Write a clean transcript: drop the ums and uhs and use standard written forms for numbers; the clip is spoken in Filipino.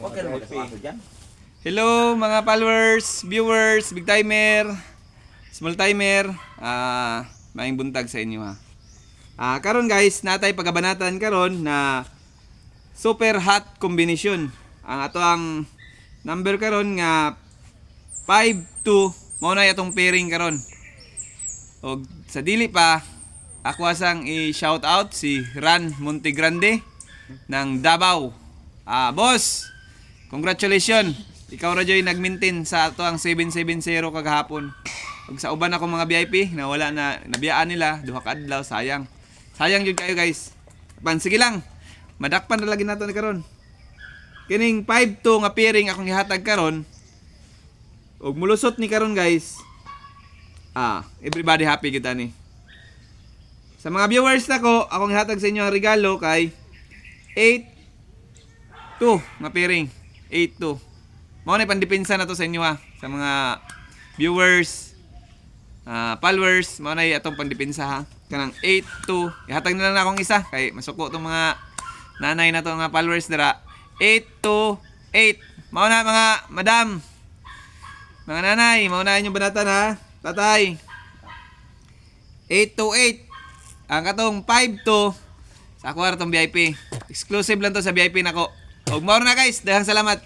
Huwag ka na magkasawaso dyan. Hello mga followers, viewers, big timer, small timer. Maing buntag sa inyo ha. Karon guys, natay pagabanatan karon na super hot combination. Ang ato ang number karon nga 5-2 mao na atong pairing karon. Og sa dili pa ako asang i-shout out si Ran Montegrande ng Davao. Boss, congratulations. Ikaw ra joy nag-maintain sa ato ang 770 kagahapon. Ug sa uban ako mga VIP na wala na nabiyaan nila duha ka adlaw, sayang. Sayang jud kayo guys. Sige lang. Madakpan ra lagi nato ni karon. Kining 5-2 nga pairing akong gihatag karon. Ug mulusot ni karon guys. Everybody happy kita ni. Sa mga viewers nako, akong gihatag sa inyo ang regalo kay 8-2 nga pairing. 8-2. Mao na pandepensa na to sa inyo ha. Sa mga viewers, followers, mao na atong pandepensa ha. Kanang 8-2. Ihatag na lang akong isa kay masuko tong mga nanay na to mga followers dira. 8-8. Mao na mga madam. Mga nanay, mao na inyong banatan ha. Tatay. 8-8. Ang katong 5-2 sa ako ra tong VIP. Exclusive lang to sa VIP nako. Ug mao na guys, daghang salamat.